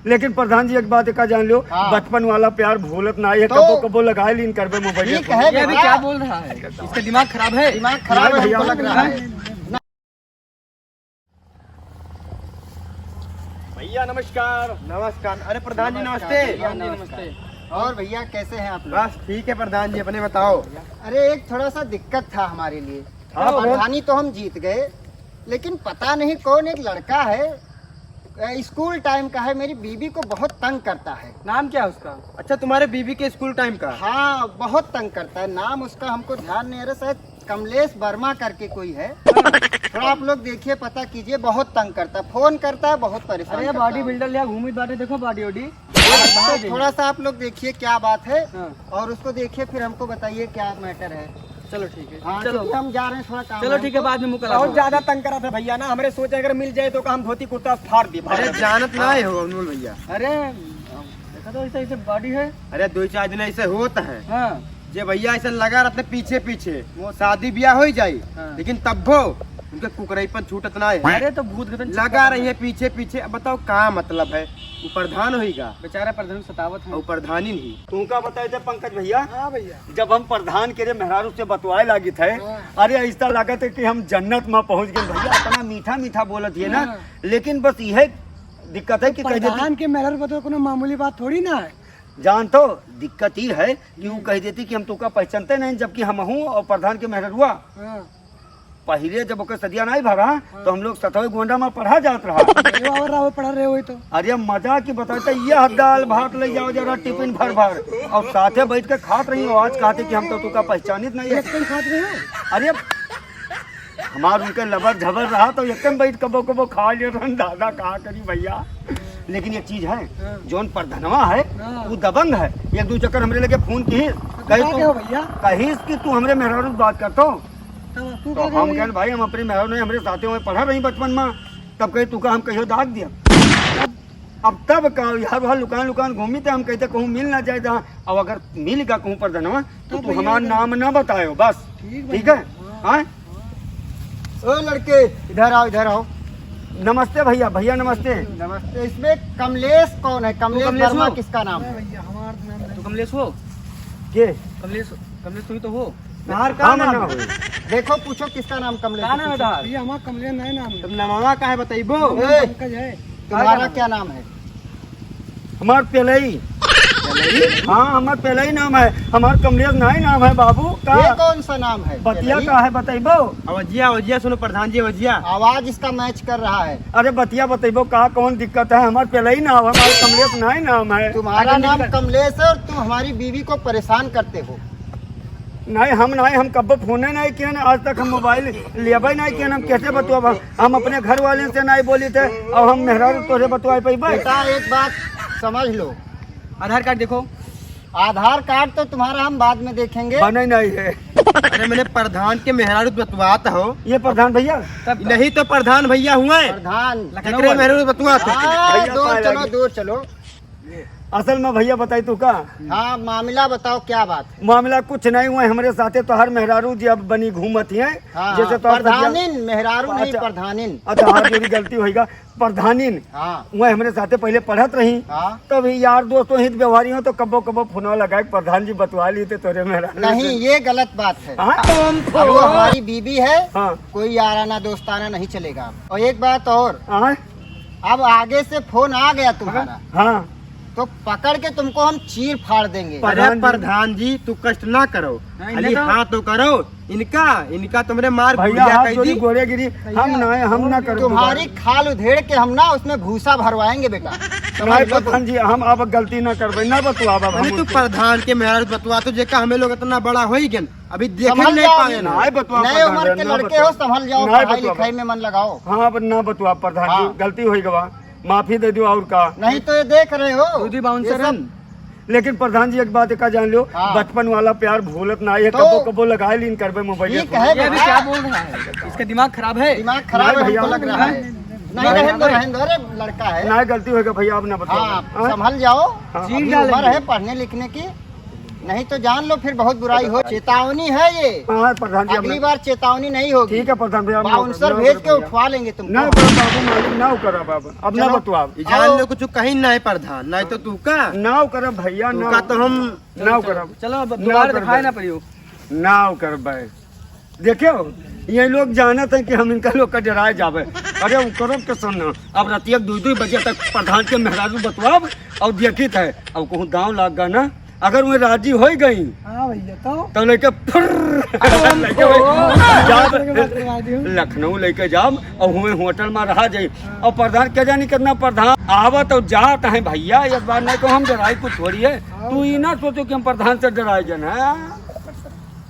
लेकिन प्रधान जी एक बात का जान लो, बचपन वाला प्यार भूलत ना है। कबो कबो लगाए लीन करबे मोबाइल। ठीक है, ये अभी क्या बोल रहा है? इसका दिमाग खराब है। दिमाग खराब है, हमको लग रहा है। भैया नमस्कार। नमस्कार। अरे प्रधान जी नमस्ते। नमस्ते। और भैया कैसे हैं आप लोग? बस ठीक है प्रधान जी, अपने बताओ। अरे एक थोड़ा सा दिक्कत था हमारे लिए। हाँ, प्रधानी तो हम जीत गए, लेकिन पता नहीं कौन एक लड़का है, स्कूल टाइम का है, मेरी बीबी को बहुत तंग करता है। नाम क्या है उसका? अच्छा, तुम्हारे बीबी के स्कूल टाइम का? हाँ, बहुत तंग करता है। नाम उसका हमको ध्यान नहीं आ रहा, शायद कमलेश वर्मा करके कोई है। थोड़ा आप लोग देखिए, पता कीजिए। बहुत तंग करता है, फोन करता है, बहुत परेशान अरे करता बॉडी है। बिल्डर लिया घूमी बाटे, देखो बॉडी वॉडी। तो थोड़ा सा आप लोग देखिए क्या बात है, हाँ। और उसको देखिए, फिर हमको बताइए क्या मैटर है। चलो ठीक है। हाँ, चलो क्योंकि हम जा रहे हैं, थोड़ा काम चलो है ठीक है, हमको। बाद में मुकला। बहुत ज्यादा तंग करा था भैया ना, हमरे सोचे अगर मिल जाए तो हम धोती कुर्ता फाड़ दी। अरे जानत ना हो अनमोल भैया। अरे देखा तो ऐसे ऐसे बॉडी है। अरे 2-4 दिन ऐसे होता है हाँ जे भैया ऐसे लगा रहते पीछे पीछे। वो शादी ब्याह हो जाये, हाँ। लेकिन तब वो उनके कुकरईपन छूटत ना है। अरे तो भूत गदन लगा रही है पीछे पीछे। अब बताओ क्या मतलब है? वो प्रधान होगा, बेचारा प्रधान सतावत है। और प्रधानी नहीं। तू का बताए थे पंकज भैया? हाँ भैया। जब हम प्रधान के मेहरारू से बतवाए लागी थे, अरे ऐसा लगा था कि हम जन्नत में पहुंच गए। भैया इतना मीठा मीठा बोलत है ना, लेकिन बस यह दिक्कत है कि कह देती के मेहर बतो कोनो मामूली बात थोड़ी ना है। जान तो दिक्कत ही है कि वो कह देती कि हम तुका पहचानते नहीं, जबकि हम हूँ और प्रधान के मेहरुआ। पहले जब ओकर सदिया नहीं भरा तो हम लोग सतवे गोंडा में पढ़ा जात रहा। और पढ़ा रहे हो तो। अरे मजा की बताते, ये दाल भात ले जाओ जरा टिफिन भर भर, और साथे बैठ के खात रही हो। आज कहते कि हम तो तुका पहचानित नहीं है। खात रहे हो? अरे हमार उनके लबर झबर रहा तो एकदम बैठ कबो कबो खा ले रहन। दादा कहा करी भैया। लेकिन एक चीज है, जोन प्रधनवा है वो दबंग है। एक दो चक्कर हमरे लगे फोन की कहीस कि तू हमरे मेहरारू से बात करतो, तो हम कह भाई हम अपने मेहरारू नहीं, हमरे साथे में पढ़ा रही बचपन में। तब कहे तू का हम कहियो दाग दिया। अब तब का यार वहाँ लुकान लुकान घूमी थे, हम कहते कहूँ मिल ना जाए जहाँ। अब अगर मिल गया कहूँ प्रधनवा तो तू हमारा नाम ना बतायो बस, ठीक है? हाँ ओ लड़के, इधर आओ, इधर आओ। नमस्ते भैया। भैया नमस्ते। नमस्ते। इसमें कमलेश कौन है? कमलेश वर्मा किसका नाम है? तो कमलेश हो? के कमलेश तुम तो हो। बाहर का नाम हो? देखो, पूछो किसका नाम कमलेश क्या नाम है दार? तुम नमावा का है बताइबो? तुम्हारा क्या नाम है? हमार पहले हाँ हमार पहले ही नाम है। हमार कमलेश नहीं नाम है बाबू का। ये कौन सा नाम है? बतिया का है बताइबो? अवजिया अवजिया सुनो प्रधान जी, अवजिया। आवाज इसका मैच कर रहा है। अरे बतिया बताइबो का कौन दिक्कत है? हमार पहले ही नाम है, हमार कमलेश नहीं नाम है। तुम्हारा नाम कमलेश है और तुम हमारी बीवी को परेशान करते हो। नहीं हम कब फोन नहीं किए ना, आज तक हम मोबाइल लेबे नहीं किए। हम कैसे बतवा? हम अपने घर वाले से नहीं बोली थे और हम मेहरारू तोरे बतवाए पैबे। बेटा एक बात समझ लो, आधार कार्ड देखो। आधार कार्ड तो तुम्हारा हम बाद में देखेंगे। बने नहीं है। अरे मैंने प्रधान के मेहरारू बतवाता हो। ये प्रधान भैया नहीं तो प्रधान भैया हुआ है। प्रधान केकरे मेहरारू बतवा तो। हाँ, दूर चलो, दूर चलो। असल में भैया बताई तू का हाँ, मामला बताओ, क्या बात है? मामला कुछ नहीं हुआ हमारे साथे। तो हर मेहरारू जी अब बनी घूमत है। हाँ, जैसे तो प्रधानिन, मेहरारू नहीं, अच्छा। प्रधानिन। अच्छा हाँ, मेरी गलती होगा। प्रधानिन हाँ वह हमारे साथे पहले पढ़त रही। हाँ। तब यार दोस्तों हित व्यवहारी हो तो कबो कबो फोनवा लगाए प्रधान जी बतवा ली थे तोरे मेहरारू नहीं, ये गलत बात है। हाँ? अब वो हमारी बीबी है। हाँ। कोई याराना दोस्ताना नहीं चलेगा। और एक बात और, हाँ? अब आगे से फोन आ गया तुम्हारा हाँ तो पकड़ के तुमको हम चीर फाड़ देंगे। अरे प्रधान जी तू कष्ट ना करो, खाली हाँ तो करो। इनका तुमने मार भैया भूलिया हाथ कह जोड़ी दी। गोरे गिरी हम ना करो। तुम्हारी खाल उधेड़ के हम ना उसमें भूसा भरवाएंगे बेटा। समझ नहीं लो तुम। प्रधान जी, हम अब गलती ना करबे, ना बतवा बाबा। अरे तू प्रधान के मेहरारू बतवा तो जेका हमें लोग इतना बड़ा हो ही गन अभी देख संभल नहीं जाओ, पाए ना। नहीं बतवा नए प्रधान उम्र जी, के ना लड़के बतवा। हो, संभल जाओ, नहीं पढ़ाई बतवा। लिखाई में मन लगाओ। हाँ अब ना बतवा प्रधान हाँ। जी, गलती होई गवा, माफी दे दो और का। नहीं तो ये देख रहे हो दूधी ये बाउंसर सब। लेकिन प्रधान जी एक बात का जान लो, हाँ। बचपन वाला प्यार भूलत ना है। तो- कबो कबो लगाए लीन करबे मोबाइल। ठीक है ये अभी बेटा। क्या बोल रहा है? इसका दिमाग खराब है। दिमाग खराब है, नहीं हमको भैया। लग रहा है। नहीं, रहने दो, अरे लड़का है। ना गलती होगा भैया, अब ना बताओ। हाँ, हाँ? संभल जाओ। हाँ। अपनी उम्र है पढ़ने लिखने की। नहीं तो जान लो फिर बहुत बुराई हो। चेतावनी है ये, हाँ प्रधान जी, अगली बार चेतावनी नहीं होगी। ठीक है प्रधान भैया, बाउंसर भेज के उठवा लेंगे ना तुमको। करो बाबू, मालिक ना करो बाबू, अब ना चलो। बतवा, ये जान लो कुछ कहीं ना है प्रधान, नहीं तो तू का ना करो भैया, तू ना का तो हम ना करो, चलो अब दोबारा कर दिखाए भाई। ना परियो। ना कर भाई। देखो ये लोग जानत है कि हम इनका लोग का डराए जावे। अरे वो करो के सुन, अब रातिया 2-2 बजे तक प्रधान के मेहरारू बतवाब और देखित है, अब कहूँ दांव लाग गा ना, अगर वो राजी हो गई हाँ भैया तो लेके लखनऊ लेके जाब और हुए होटल में रहा जाई। और प्रधान क्या जानी कितना प्रधान आवत और जात है भैया, एक बार नहीं तो हम डराई कुछ थोड़ी है। तू ये ना सोचो कि हम प्रधान से डराए जन है।